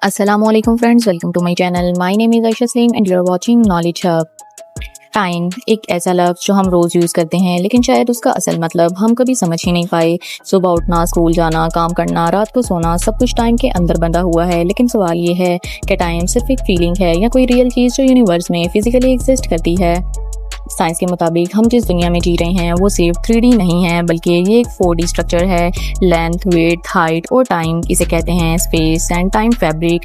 Assalamualaikum friends, welcome to my channel. My name is Aisha Salim and you are watching Knowledge Hub. Time एक ऐसा लफ्ज़ जो हम रोज़ use करते हैं लेकिन शायद उसका असल मतलब हम कभी समझ ही नहीं पाए। सुबह उठना, स्कूल जाना, काम करना, रात को सोना, सब कुछ टाइम के अंदर बंधा हुआ है। लेकिन सवाल ये है कि टाइम सिर्फ एक फीलिंग है या कोई रियल चीज़ जो यूनिवर्स में फिजिकली एग्जिस्ट करती है। साइंस के मुताबिक हम जिस दुनिया में जी रहे हैं वो सिर्फ 3D नहीं है बल्कि ये एक 4D स्ट्रक्चर है। लेंथ, वेट, हाइट और टाइम, इसे कहते हैं स्पेस एंड टाइम फैब्रिक।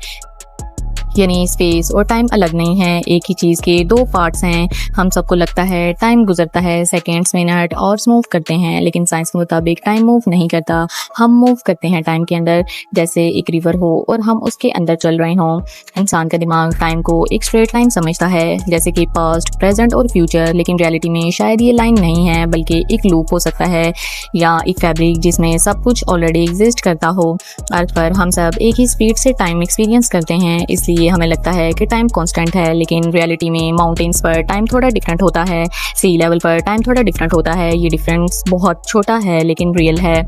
यानी स्पेस और टाइम अलग नहीं है, एक ही चीज़ के दो पार्ट्स हैं। हम सबको लगता है टाइम गुजरता है, सेकेंड्स, मिनट और मूव करते हैं, लेकिन साइंस के मुताबिक टाइम मूव नहीं करता। हम मूव करते हैं टाइम के अंदर, जैसे एक रिवर हो और हम उसके अंदर चल रहे हों। इंसान का दिमाग टाइम को एक स्ट्रेट लाइन समझता है, जैसे कि पास्ट, प्रेजेंट और फ्यूचर, लेकिन रियलिटी में शायद ये लाइन नहीं है बल्कि एक लूप हो सकता है या एक फैब्रिक जिसमें सब कुछ ऑलरेडी एग्जिस्ट करता हो। अर्थ पर हम सब एक ही स्पीड से टाइम एक्सपीरियंस करते हैं, इसलिए हमें लगता है कि टाइम कांस्टेंट है, लेकिन रियलिटी में माउंटेन्स पर टाइम थोड़ा डिफरेंट होता है, सी लेवल पर टाइम थोड़ा डिफरेंट होता है। ये डिफरेंस बहुत छोटा है लेकिन रियल है।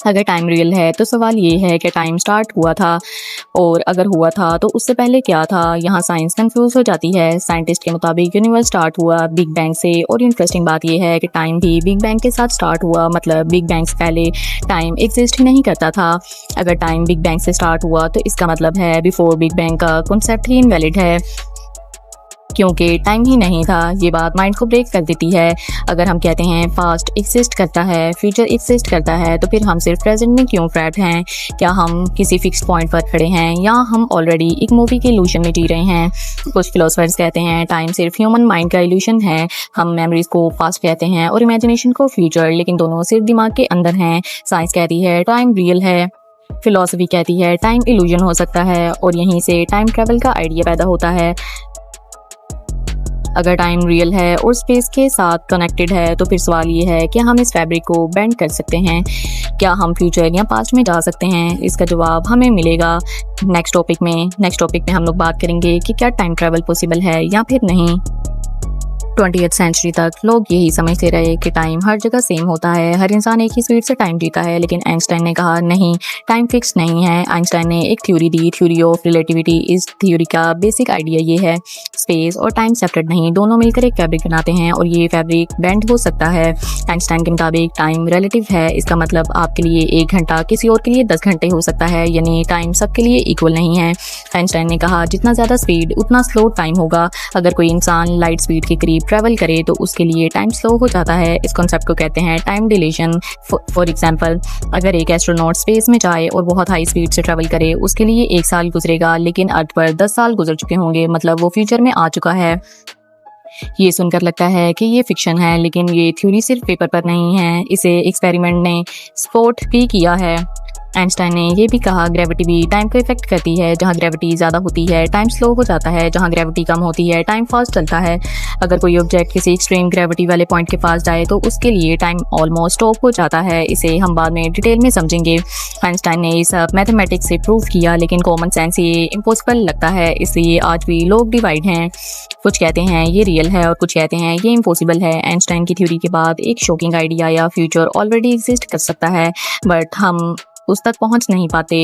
अगर टाइम रियल है तो सवाल ये है कि टाइम स्टार्ट हुआ था, और अगर हुआ था तो उससे पहले क्या था। यहाँ साइंस कंफ्यूज हो जाती है। साइंटिस्ट के मुताबिक यूनिवर्स स्टार्ट हुआ बिग बैंग से, और इंटरेस्टिंग बात यह है कि टाइम भी बिग बैंग के साथ स्टार्ट हुआ, मतलब बिग बैंग से पहले टाइम एग्जिस्ट ही नहीं करता था। अगर टाइम बिग बैंग से स्टार्ट हुआ तो इसका मतलब है बिफोर बिग बैंग का कॉन्सेप्ट ही इनवैलिड है, क्योंकि टाइम ही नहीं था। ये बात माइंड को ब्रेक कर देती है। अगर हम कहते हैं पास्ट एग्जिस्ट करता है, फ्यूचर एग्जिस्ट करता है, तो फिर हम सिर्फ प्रेजेंट में क्यों ट्रैप्ड हैं? क्या हम किसी फिक्स पॉइंट पर खड़े हैं या हम ऑलरेडी एक मूवी के इल्यूशन में जी रहे हैं? कुछ फिलोसफर्स कहते हैं टाइम सिर्फ ह्यूमन माइंड का इल्यूशन है। हम मेमोरीज को पास्ट कहते हैं और इमेजिनेशन को फ्यूचर, लेकिन दोनों सिर्फ दिमाग के अंदर हैं। साइंस कहती है टाइम रियल है, फिलोसफी कहती है टाइम इल्यूजन हो सकता है, और यहीं से टाइम ट्रेवल का आइडिया पैदा होता है। अगर टाइम रियल है और स्पेस के साथ कनेक्टेड है तो फिर सवाल ये है कि हम इस फैब्रिक को बेंड कर सकते हैं? क्या हम फ्यूचर या पास्ट में जा सकते हैं? इसका जवाब हमें मिलेगा नेक्स्ट टॉपिक में हम लोग बात करेंगे कि क्या टाइम ट्रैवल पॉसिबल है या फिर नहीं। 20th सेंचुरी तक लोग यही समझते रहे कि टाइम हर जगह सेम होता है, हर इंसान एक ही स्पीड से टाइम जीता है, लेकिन आइंस्टाइन ने कहा नहीं, टाइम फिक्स नहीं है। आइंस्टाइन ने एक theory the, theory of relativity. इस थ्योरी का बेसिक आइडिया ये है, स्पेस और टाइम सेपरेट नहीं, दोनों मिलकर एक फैब्रिक बनाते हैं और ये फैब्रिक बेंड हो सकता है। आइंस्टाइन के मुताबिक टाइम रिलेटिव है, इसका मतलब आपके लिए 1 घंटा किसी और के लिए 10 घंटे हो सकता है, यानी टाइम सबके लिए इक्वल नहीं है। आइंस्टाइन ने कहा जितना ज़्यादा स्पीड उतना स्लो टाइम होगा। अगर कोई इंसान लाइट स्पीड के करीब ट्रैवल करे तो उसके लिए टाइम स्लो हो जाता है। इस कॉन्सेप्ट को कहते हैं टाइम डिलेशन। फॉर एग्जांपल, अगर एक एस्ट्रोनॉट स्पेस में जाए और बहुत हाई स्पीड से ट्रैवल करे, उसके लिए 1 साल गुजरेगा, लेकिन अर्थ पर 10 साल गुजर चुके होंगे, मतलब वो फ्यूचर में आ चुका है। ये सुनकर लगता है कि ये फिक्शन है, लेकिन ये थ्योरी सिर्फ पेपर पर नहीं है, इसे एक्सपेरिमेंट ने सपोर्ट भी किया है। आइंस्टाइन ने यह भी कहा ग्रेविटी भी टाइम को इफेक्ट करती है। जहाँ ग्रेविटी ज़्यादा होती है टाइम स्लो हो जाता है, जहाँ ग्रेविटी कम होती है टाइम फास्ट चलता है। अगर कोई ऑब्जेक्ट किसी एक्सट्रीम ग्रेविटी वाले पॉइंट के पास जाए तो उसके लिए टाइम ऑलमोस्ट स्टॉप हो जाता है। इसे हम बाद में डिटेल में समझेंगे। आइंस्टाइन ने ये सब मैथमेटिक्स से प्रूव किया, लेकिन कॉमन सेंस ये इम्पॉसिबल लगता है, इसलिए आज भी लोग डिवाइड हैं। कुछ कहते हैं ये रियल है और कुछ कहते हैं ये इम्पॉसिबल है। आइंस्टाइन की थ्योरी के बाद एक शॉकिंग आइडिया या फ्यूचर ऑलरेडी एग्जिस्ट कर सकता है, बट हम उस तक पहुंच नहीं पाते।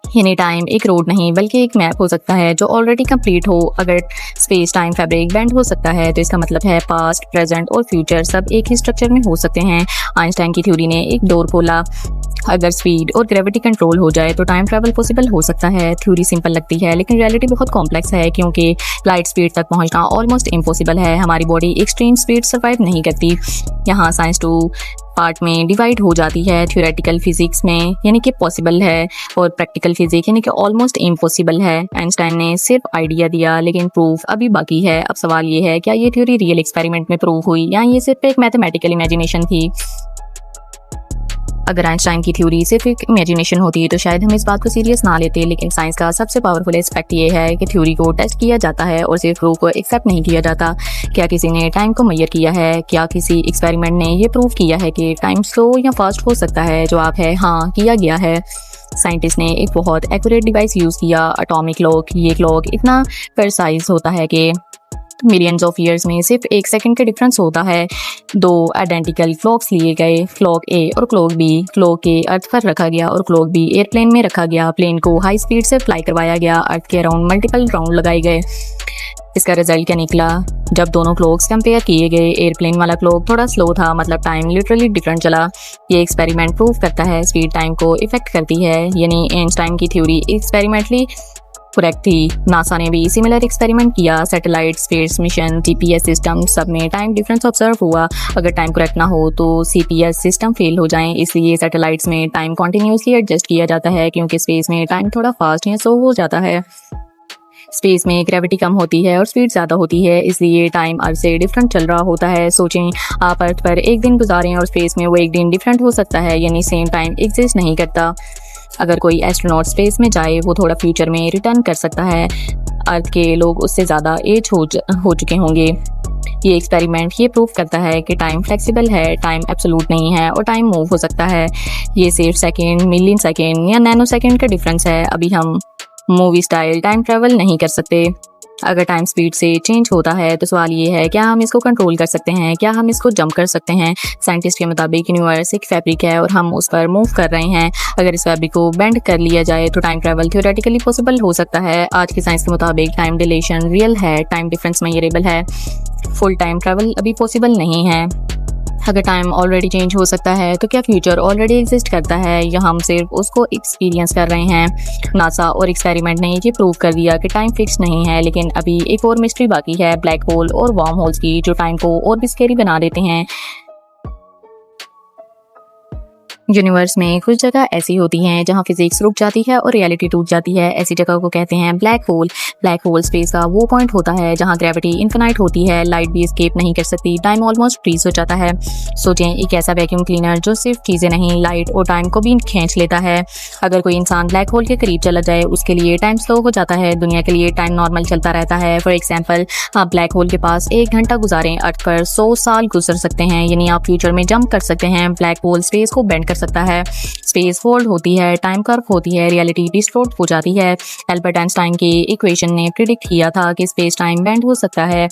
यानी टाइम एक रोड नहीं बल्कि एक मैप हो सकता है जो ऑलरेडी कंप्लीट हो। अगर स्पेस टाइम फैब्रिक बेंड हो सकता है तो इसका मतलब है पास्ट, प्रेजेंट और फ्यूचर सब एक ही स्ट्रक्चर में हो सकते हैं। आइंस्टाइन की थ्योरी ने एक डोर खोला, अगर स्पीड और ग्रेविटी कंट्रोल हो जाए तो टाइम ट्रैवल पॉसिबल हो सकता है। थ्योरी सिंपल लगती है लेकिन रियलिटी बहुत कॉम्प्लेक्स है, क्योंकि लाइट स्पीड तक पहुंचना ऑलमोस्ट इम्पॉसिबल है। हमारी बॉडी एक्सट्रीम स्पीड सर्वाइव नहीं करती। यहाँ साइंस 2 पार्ट में डिवाइड हो जाती है, थ्योरेटिकल फिजिक्स में यानी कि पॉसिबल है, और प्रैक्टिकल फिजिक्स यानी कि ऑलमोस्ट इम्पॉसिबल है। आइंस्टाइन ने सिर्फ आइडिया दिया लेकिन प्रूफ अभी बाकी है। अब सवाल ये है क्या ये थ्योरी रियल एक्सपेरिमेंट में प्रूव हुई या ये सिर्फ एक मैथमेटिकल इमेजिनेशन थी? अगर आइंस्टाइन की थ्योरी सिर्फ एक इमेजिनेशन होती तो शायद हम इस बात को सीरियस ना लेते, लेकिन साइंस का सबसे पावरफुल एस्पेक्ट ये है कि थ्योरी को टेस्ट किया जाता है और सिर्फ प्रूफ को एक्सेप्ट नहीं किया जाता। क्या किसी ने टाइम को मेजर किया है? क्या किसी एक्सपेरिमेंट ने ये प्रूव किया है कि टाइम स्लो या फास्ट हो सकता है? जवाब है हाँ, किया गया है। साइंटिस्ट ने एक बहुत एक्यूरेट डिवाइस यूज़ किया, एटॉमिक क्लॉक। ये क्लॉक इतना प्रिसाइज होता है कि मिलियंस ऑफ ईयर्स में सिर्फ 1 सेकंड का डिफरेंस होता है। दो आइडेंटिकल क्लॉक्स लिए गए, क्लॉक ए और क्लॉक बी। क्लॉक ए अर्थ पर रखा गया और क्लॉक बी एयरप्लेन में रखा गया। प्लेन को हाई स्पीड से फ्लाई करवाया गया। अर्थ के अराउंड मल्टीपल राउंड लगाए गए। इसका रिजल्ट क्या निकला? जब दोनों क्लॉक्स कंपेयर किए गए, एयरप्लेन वाला क्लॉक थोड़ा स्लो था, मतलब टाइम लिटरली डिफरेंट चला। ये एक्सपेरिमेंट प्रूव करता है स्पीड टाइम को इफेक्ट करती है, यानी आइंस्टाइन की थ्योरी एक्सपेरिमेंटली करेक्ट थी। नासा ने भी सिमिलर एक्सपेरिमेंट किया। Satellite, space mission, GPS system सब में टाइम डिफरेंस ऑब्जर्व हुआ। अगर टाइम करेक्ट ना हो तो सीपीएस सिस्टम फेल हो जाएं, इसलिए सैटेलाइट्स में टाइम कॉन्टिन्यूसली एडजस्ट किया जाता है, क्योंकि स्पेस में टाइम थोड़ा फास्ट या स्लो हो जाता है। स्पेस में ग्रेविटी कम होती है और स्पीड ज़्यादा होती है, इसलिए टाइम अर्थ से डिफरेंट चल रहा होता है। सोचें, आप अर्थ पर एक दिन गुजारें और स्पेस में वो एक दिन डिफरेंट हो सकता है, यानी सेम टाइम एग्जिस्ट नहीं करता। अगर कोई एस्ट्रोनॉट स्पेस में जाए, वो थोड़ा फ्यूचर में रिटर्न कर सकता है। अर्थ के लोग उससे ज़्यादा एज हो चुके होंगे। ये एक्सपेरिमेंट ये प्रूव करता है कि टाइम फ्लेक्सिबल है, टाइम एब्सोल्यूट नहीं है और टाइम मूव हो सकता है। ये सिर्फ सेकेंड, मिलियन सेकेंड या नैनो सेकेंड का डिफरेंस है। अभी हम मूवी स्टाइल टाइम ट्रेवल नहीं कर सकते। अगर टाइम स्पीड से चेंज होता है तो सवाल ये है, क्या हम इसको कंट्रोल कर सकते हैं? क्या हम इसको जंप कर सकते हैं? साइंटिस्ट के मुताबिक यूनिवर्स एक फैब्रिक है और हम उस पर मूव कर रहे हैं। अगर इस फैब्रिक को बेंड कर लिया जाए तो टाइम ट्रैवल थ्योरेटिकली पॉसिबल हो सकता है। आज की साइंस के मुताबिक टाइम डिलेशन रियल है, टाइम डिफरेंस मेजरेबल है। फुल टाइम ट्रैवल अभी पॉसिबल नहीं है। अगर टाइम ऑलरेडी चेंज हो सकता है तो क्या फ्यूचर ऑलरेडी एग्जिस्ट करता है या हम सिर्फ उसको एक्सपीरियंस कर रहे हैं? नासा और एक्सपेरिमेंट ने ये प्रूव कर दिया कि टाइम फिक्स नहीं है, लेकिन अभी एक और मिस्ट्री बाकी है, ब्लैक होल और वार्म होल्स की, जो टाइम को और भी स्केरी बना देते हैं। यूनिवर्स में कुछ जगह ऐसी होती हैं जहां फिजिक्स रुक जाती है और रियलिटी टूट जाती है। ऐसी जगह को कहते हैं black hole. Black hole space का वो पॉइंट होता है जहां ग्रेविटी इनफिनाइट होती है, लाइट भी एस्केप नहीं कर सकती, टाइम ऑलमोस्ट फ्रीज हो जाता है। सोचें, एक ऐसा वैक्यूम क्लीनर जो सिर्फ चीजें नहीं, लाइट और टाइम को भी खींच लेता है। अगर कोई इंसान ब्लैक होल के करीब चला जाए, उसके लिए टाइम स्लो हो जाता है, दुनिया के लिए टाइम नॉर्मल चलता रहता है। फॉर एग्जाम्पल, आप ब्लैक होल के पास 1 घंटा गुजारें, अर्थ पर 100 साल गुजर सकते हैं, यानी आप फ्यूचर में जंप कर सकते हैं। ब्लैक होल स्पेस को बेंड कर सकता है, स्पेस फोल्ड होती है, टाइम कर्व होती है, रियलिटी डिस्टॉर्ट हो जाती है। एल्बर्ट आइंस्टाइन की इक्वेशन ने प्रिडिक्ट किया था कि स्पेस टाइम बेंड हो सकता है।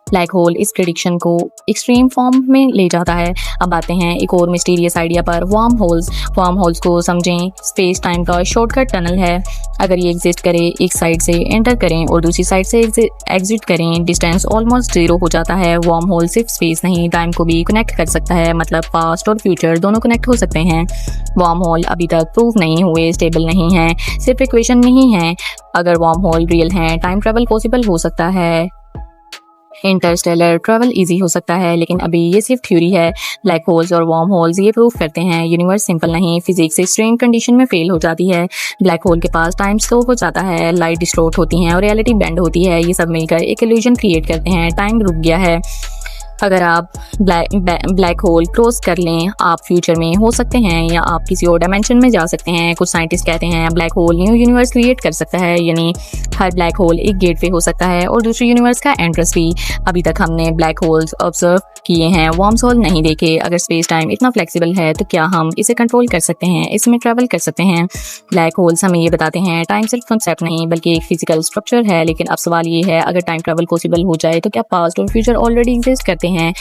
ब्लैक होल इस प्रेडिक्शन को एक्सट्रीम फॉर्म में ले जाता है। अब आते हैं एक और मिस्टीरियस आइडिया पर, वार्म होल्स। वार्म होल्स को समझें, स्पेस टाइम का शॉर्टकट टनल है। अगर ये एग्जिस्ट करे, एक साइड से एंटर करें और दूसरी साइड से एग्जिट करें, डिस्टेंस ऑलमोस्ट 0 हो जाता है। वार्म होल सिर्फ स्पेस नहीं, टाइम को भी कनेक्ट कर सकता है, मतलब पास्ट और फ्यूचर दोनों कनेक्ट हो सकते हैं। वार्म होल अभी तक प्रूव नहीं हुए, स्टेबल नहीं है, सिर्फ इक्वेशन में ही है। अगर वार्म होल रियल हैं, टाइम ट्रेवल पॉसिबल हो सकता है, इंटरस्टेलर ट्रैवल इजी हो सकता है, लेकिन अभी ये सिर्फ थ्योरी है। ब्लैक होल्स और वार्म होल्स ये प्रूव करते हैं यूनिवर्स सिंपल नहीं, फिजिक्स एक्सट्रीम कंडीशन में फेल हो जाती है। ब्लैक होल के पास टाइम स्लो हो जाता है, लाइट डिस्टॉर्ट होती है और रियलिटी बेंड होती है। ये सब मिलकर एक इल्यूजन क्रिएट करते हैं, टाइम रुक गया है। अगर आप ब्लैक होल क्रॉस कर लें, आप फ्यूचर में हो सकते हैं या आप किसी और डायमेंशन में जा सकते हैं। कुछ साइंटिस्ट कहते हैं black hole new universe create कर सकता है, यानी हर ब्लैक होल एक गेटवे हो सकता है और दूसरे यूनिवर्स का एंट्रेंस भी। अभी तक हमने ब्लैक होल्स ऑब्जर्व किए हैं, वर्म्स होल नहीं देखे। अगर स्पेस टाइम इतना फ्लेक्सिबल है तो क्या हम इसे कंट्रोल कर सकते हैं, इसमें ट्रैवल कर सकते हैं? ब्लैक होल्स हमें ये बताते हैं टाइम सिर्फ कंसेप्ट नहीं बल्कि एक फिजिकल स्ट्रक्चर है। लेकिन अब सवाल ये है, अगर टाइम ट्रैवल पॉसिबल हो जाए तो क्या पास्ट और फ्यूचर ऑलरेडी एग्जिस्ट करते हैं?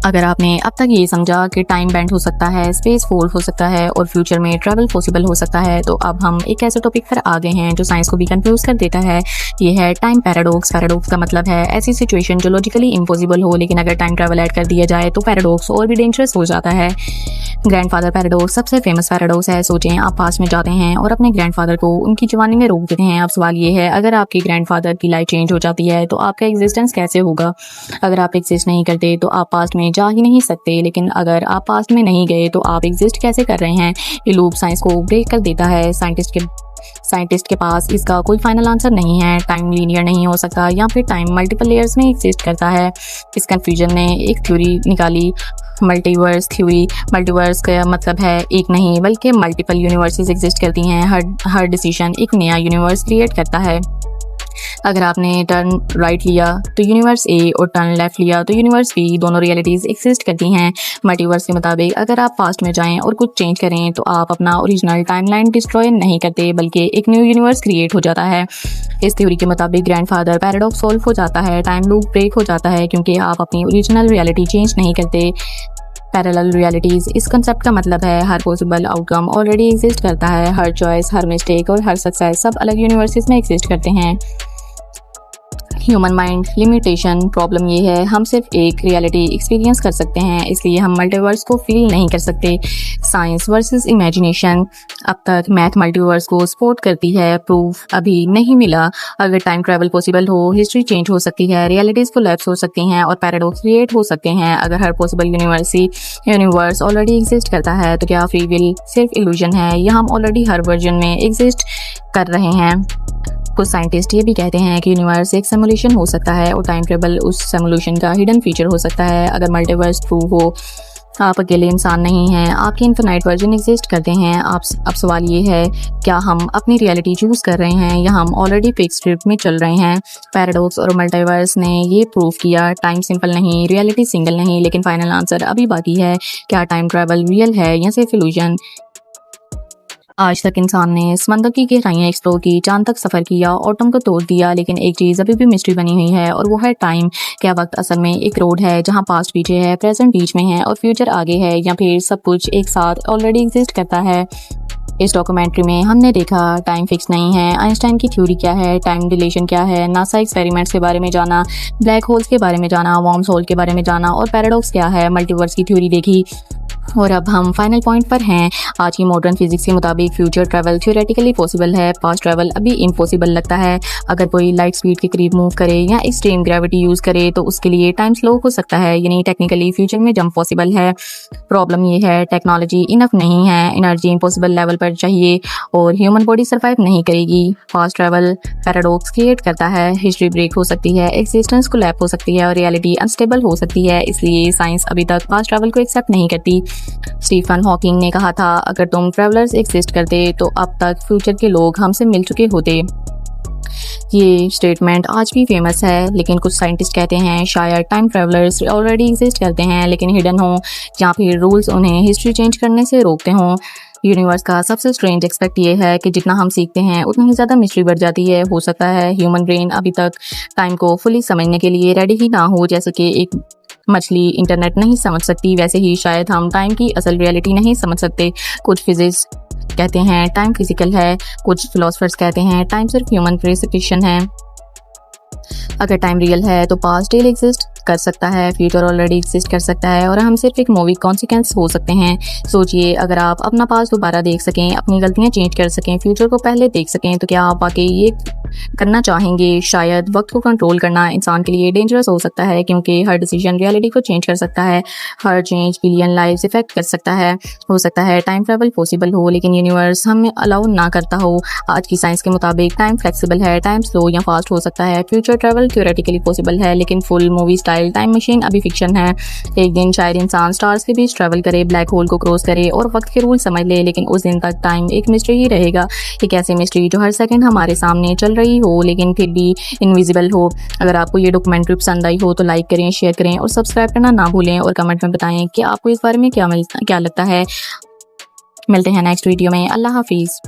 अगर आपने अब तक ये समझा कि टाइम बेंड हो सकता है, स्पेस फोल्ड हो सकता है और फ्यूचर में ट्रैवल पॉसिबल हो सकता है, तो अब हम एक ऐसे टॉपिक पर आ गए हैं जो साइंस को भी कंफ्यूज कर देता है। ये है टाइम पैराडॉक्स। पैराडॉक्स का मतलब है ऐसी सिचुएशन जो लॉजिकली इम्पॉसिबल हो, लेकिन अगर टाइम ट्रैवल ऐड कर दिया जाए तो पैराडॉक्स और भी डेंजरस हो जाता है। ग्रैंडफादर पैराडॉक्स सबसे फेमस पैराडॉक्स है। सोचें, आप पास में जाते हैं और अपने ग्रैंडफादर को उनकी जवानी में रोक देते हैं। अब सवाल ये है, अगर आपके ग्रैंडफादर की लाइफ चेंज हो जाती है तो आपका एग्जिस्टेंस कैसे होगा? अगर आप एग्जिस्ट नहीं करते तो आप पास्ट में जा ही नहीं सकते, लेकिन अगर आप पास्ट में नहीं गए तो आप एग्जिस्ट कैसे कर रहे हैं? ये लूप साइंस को ब्रेक कर देता है। साइंटिस्ट के पास इसका कोई फाइनल आंसर नहीं है। टाइम लीनियर नहीं हो सकता या फिर टाइम मल्टीपल लेयर्स में एग्जिस्ट करता है। इस कंफ्यूजन ने एक थ्योरी निकाली, मल्टीवर्स थ्योरी। मल्टीवर्स का मतलब है एक नहीं बल्कि मल्टीपल यूनिवर्सेस एग्जिस्ट करती हैं। हर डिसीजन एक नया यूनिवर्स क्रिएट करता है। अगर आपने टर्न राइट लिया तो यूनिवर्स ए और टर्न लेफ्ट लिया तो यूनिवर्स बी, दोनों रियलिटीज़ एग्जिस्ट करती हैं। मल्टीवर्स के मुताबिक अगर आप पास्ट में जाएं और कुछ चेंज करें तो आप अपना ओरिजिनल टाइमलाइन डिस्ट्रॉय नहीं करते बल्कि एक न्यू यूनिवर्स क्रिएट हो जाता है। इस थ्योरी के मुताबिक ग्रैंडफादर पैराडॉक्स सॉल्व हो जाता है, टाइम लूप ब्रेक हो जाता है क्योंकि आप अपनी ओरिजिनल रियलिटी चेंज नहीं करते। पैरेलल रियलिटीज़, इस कंसेप्ट का मतलब है हर पॉसिबल आउटकम ऑलरेडी एग्जिस्ट करता है। हर चॉइस, हर मिस्टेक और हर सक्सेस सब अलग यूनिवर्सेस में एग्जिस्ट करते हैं। ह्यूमन माइंड लिमिटेशन, प्रॉब्लम ये है हम सिर्फ एक रियलिटी एक्सपीरियंस कर सकते हैं, इसलिए हम मल्टीवर्स को फील नहीं कर सकते। साइंस वर्सेस इमेजिनेशन, अब तक मैथ मल्टीवर्स को सपोर्ट करती है, प्रूफ अभी नहीं मिला। अगर टाइम ट्रैवल पॉसिबल हो, हिस्ट्री चेंज हो सकती है, रियलिटीज़ कोलैप्स हो सकती हैं और पैराडॉक्स क्रिएट हो सकते हैं। अगर हर पॉसिबल यूनिवर्स ऑलरेडी एग्जिस्ट करता है तो क्या फ्री विल सिर्फ इल्यूजन है या हम ऑलरेडी हर वर्जन में एग्जिस्ट कर रहे हैं? कुछ साइंटिस्ट ये भी कहते हैं कि यूनिवर्स एक सिमुलेशन हो सकता है और टाइम ट्रेवल उस सिमुलेशन का हिडन फीचर हो सकता है। अगर मल्टीवर्स ट्रू हो, आप अकेले इंसान नहीं हैं, आपके इन्फिनाइट वर्जन एग्जिस्ट करते हैं। अब सवाल ये है, क्या हम अपनी रियलिटी चूज़ कर रहे हैं या हम ऑलरेडी फिक्स स्क्रिप्ट में चल रहे हैं? पैराडॉक्स और मल्टीवर्स ने ये प्रूव किया, टाइम सिंपल नहीं, रियलिटी सिंगल नहीं। लेकिन फाइनल आंसर अभी बाकी है, क्या टाइम ट्रैवल रियल है या सिर्फ इल्यूजन? आज तक इंसान ने समंदर की गहराइयाँ एक्सप्लोर की, चांद तक सफ़र किया, एटम को तोड़ दिया, लेकिन एक चीज़ अभी भी मिस्ट्री बनी हुई है और वो है टाइम। क्या वक्त असल में एक रोड है जहाँ पास्ट पीछे है, प्रेजेंट बीच में है और फ्यूचर आगे है, या फिर सब कुछ एक साथ ऑलरेडी एग्जिस्ट करता है? इस डॉक्यूमेंट्री में हमने देखा टाइम फिक्स नहीं है, आइंस्टाइन की थ्योरी क्या है, टाइम डिलेशन क्या है, नासा एक्सपेरिमेंट्स के बारे में जाना, ब्लैक होल्स के बारे में जाना, वॉर्म्स होल के बारे में जाना और पैराडॉक्स क्या है, मल्टीवर्स की थ्योरी देखी। और अब हम फाइनल पॉइंट पर हैं। आज की मॉडर्न फिजिक्स के मुताबिक फ्यूचर ट्रैवल थ्योरेटिकली पॉसिबल है, पास्ट ट्रैवल अभी इम्पॉसिबल लगता है। अगर कोई लाइट स्पीड के करीब मूव करे या एक्सट्रीम ग्रेविटी यूज़ करे तो उसके लिए टाइम स्लो हो सकता है, यानी टेक्निकली फ्यूचर में जंप पॉसिबल है। प्रॉब्लम ये है टेक्नोलॉजी इनफ नहीं है, एनर्जी इम्पॉसिबल लेवल पर चाहिए और ह्यूमन बॉडी सर्वाइव नहीं करेगी। फास्ट ट्रैवल पैराडॉक्स क्रिएट करता है, हिस्ट्री ब्रेक हो सकती है, एक्सिस्टेंस कोलैप्स हो सकती है और रियलिटी अनस्टेबल हो सकती है। इसलिए साइंस अभी तक फास्ट ट्रैवल को एक्सेप्ट नहीं करती। स्टीफन हॉकिंग ने कहा था, अगर तुम ट्रैवलर्स एग्जिस्ट करते तो अब तक फ्यूचर के लोग हमसे मिल चुके होते। ये स्टेटमेंट आज भी फेमस है, लेकिन कुछ साइंटिस्ट कहते हैं शायद टाइम ट्रैवलर्स ऑलरेडी एग्जिस्ट करते हैं लेकिन हिडन हो, या फिर रूल्स उन्हें हिस्ट्री चेंज करने से रोकते हों। यूनिवर्स का सबसे स्ट्रेंज एक्सपेक्ट ये है कि जितना हम सीखते हैं उतनी ही ज़्यादा मिस्ट्री बढ़ जाती है। हो सकता है ह्यूमन ब्रेन अभी तक टाइम को फुली समझने के लिए रेडी ही ना हो, जैसे कि एक मछली इंटरनेट नहीं समझ सकती, वैसे ही शायद हम टाइम की असल रियलिटी नहीं समझ सकते। कुछ फिजिक्स कहते हैं टाइम फिजिकल है, कुछ फिलोसफर्स कहते हैं टाइम सिर्फ ह्यूमन प्रिसिपिटेशन है। अगर टाइम रियल है तो पास्ट स्टिल एग्जिस्ट कर सकता है, फ्यूचर ऑलरेडी एग्जिस्ट कर सकता है और हम सिर्फ एक मूवी कॉन्सिक्वेंस हो सकते हैं। सोचिए, अगर आप अपना पास्ट दोबारा देख सकें, अपनी गलतियां चेंज कर सकें, फ्यूचर को पहले देख सकें, तो क्या आप वाकई ये करना चाहेंगे? शायद वक्त को कंट्रोल करना इंसान के लिए डेंजरस हो सकता है क्योंकि हर डिसीजन रियलिटी को चेंज कर सकता है, हर चेंज बिलियन लाइव्स इफेक्ट कर सकता है। हो सकता है टाइम ट्रैवल पॉसिबल हो लेकिन यूनिवर्स हमें अलाउ ना करता हो। आज की साइंस के मुताबिक टाइम फ्लेक्सिबल है, टाइम स्लो या फास्ट हो सकता है। फ्यूचर ट्रैवल थ्योरेटिकली पॉसिबल है लेकिन full movie style time machine अभी फिक्शन है। एक दिन शायद इंसान स्टार्स के बीच ट्रैवल करे, ब्लैक होल को क्रॉस करे और वक्त के रूल समझ ले, लेकिन उस दिन तक टाइम एक मिस्ट्री ही रहेगा। एक ऐसी मिस्ट्री जो हर सेकंड हमारे सामने चल रही हो लेकिन फिर भी इनविजिबल हो। अगर आपको ये डॉक्यूमेंट्री पसंद आई हो तो लाइक करें, शेयर करें और सब्सक्राइब करना ना भूलें और कमेंट में बताएं कि आपको इस बारे में क्या लगता है। मिलते हैं नेक्स्ट वीडियो में। अल्लाह हाफिज़।